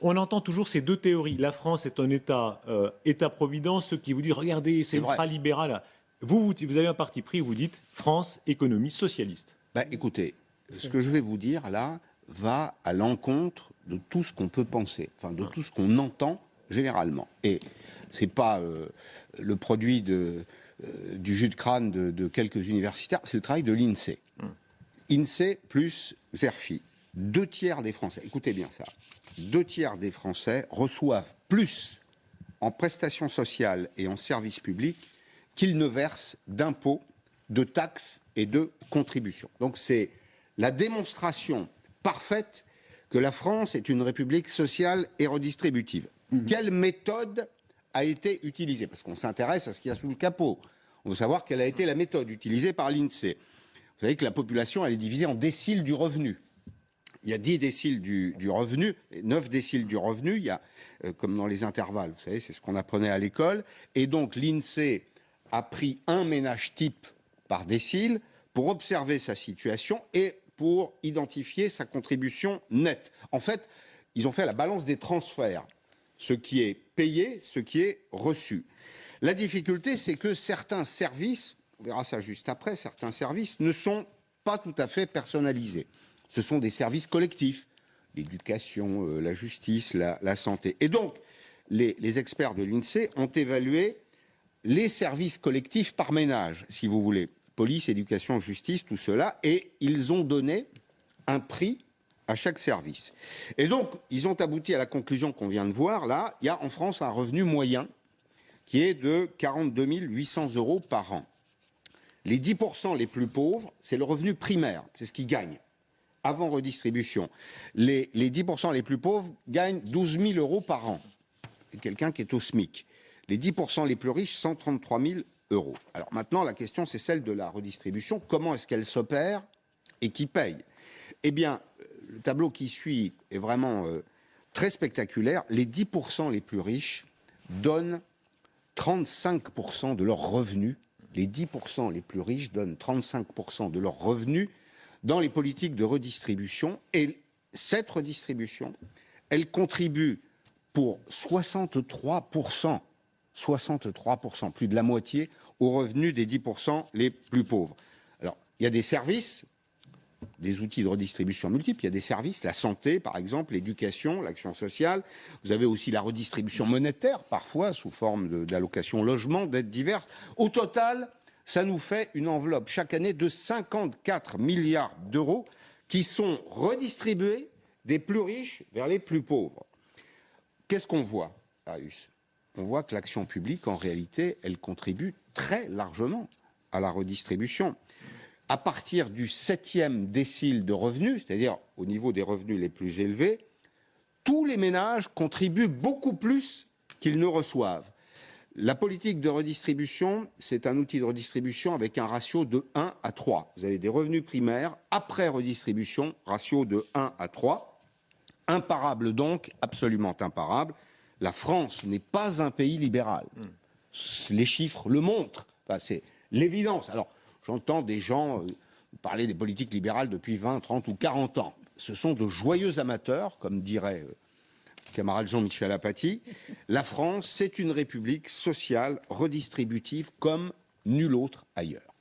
On entend toujours ces deux théories. La France est un État-providence, ceux qui vous disent, regardez, c'est ultra-libéral. Vous avez un parti pris, vous dites France, économie socialiste. Écoutez, ce que je vais vous dire là va à l'encontre de tout ce qu'on peut penser, enfin de tout ce qu'on entend généralement. Et c'est pas le produit du jus de crâne de quelques universitaires, c'est le travail de l'INSEE. INSEE plus Xerfi. 2/3 des Français, écoutez bien ça, 2/3 des Français reçoivent plus en prestations sociales et en services publics qu'ils ne versent d'impôts, de taxes et de contributions. Donc c'est la démonstration parfaite que la France est une république sociale et redistributive. Quelle méthode a été utilisée? Parce qu'on s'intéresse à ce qu'il y a sous le capot. On veut savoir quelle a été la méthode utilisée par l'INSEE. Vous savez que la population, elle est divisée en déciles du revenu. Il y a 10 déciles du revenu, 9 déciles du revenu, il y a, comme dans les intervalles, vous savez, c'est ce qu'on apprenait à l'école. Et donc l'INSEE a pris un ménage type par décile pour observer sa situation et pour identifier sa contribution nette. En fait, ils ont fait la balance des transferts, ce qui est payé, ce qui est reçu. La difficulté, c'est que certains services, on verra ça juste après, certains services ne sont pas tout à fait personnalisés. Ce sont des services collectifs, l'éducation, la justice, la santé. Et donc, les experts de l'INSEE ont évalué les services collectifs par ménage, si vous voulez. Police, éducation, justice, tout cela. Et ils ont donné un prix à chaque service. Et donc, ils ont abouti à la conclusion qu'on vient de voir. Là, il y a en France un revenu moyen qui est de 42 800 € par an. Les 10% les plus pauvres, c'est le revenu primaire, c'est ce qu'ils gagnent, avant redistribution. Les 10% les plus pauvres gagnent 12 000 € par an. C'est quelqu'un qui est au SMIC. Les 10% les plus riches, 133 000 €. Alors maintenant, la question, c'est celle de la redistribution. Comment est-ce qu'elle s'opère et qui paye? Eh bien, le tableau qui suit est vraiment très spectaculaire. Les 10% les plus riches donnent 35% de leurs revenus. Les 10% les plus riches donnent 35% de leurs revenus dans les politiques de redistribution. Et cette redistribution, elle contribue pour 63%, plus de la moitié, aux revenus des 10% les plus pauvres. Alors, il y a des services, des outils de redistribution multiples, il y a des services, la santé par exemple, l'éducation, l'action sociale. Vous avez aussi la redistribution monétaire, parfois sous forme d'allocations logement, d'aides diverses. Au total, ça nous fait une enveloppe chaque année de 54 milliards d'euros qui sont redistribués des plus riches vers les plus pauvres. Qu'est-ce qu'on voit, Darius? On voit que l'action publique, en réalité, elle contribue très largement à la redistribution. À partir du 7e décile de revenus, c'est-à-dire au niveau des revenus les plus élevés, tous les ménages contribuent beaucoup plus qu'ils ne reçoivent. La politique de redistribution, c'est un outil de redistribution avec un ratio de 1 à 3. Vous avez des revenus primaires, après redistribution, ratio de 1 à 3. Imparable donc, absolument imparable. La France n'est pas un pays libéral. Les chiffres le montrent. Enfin, c'est l'évidence. Alors, j'entends des gens parler des politiques libérales depuis 20, 30 ou 40 ans. Ce sont de joyeux amateurs, comme dirait le camarade Jean-Michel Apathy. La France, c'est une république sociale, redistributive, comme nulle autre ailleurs.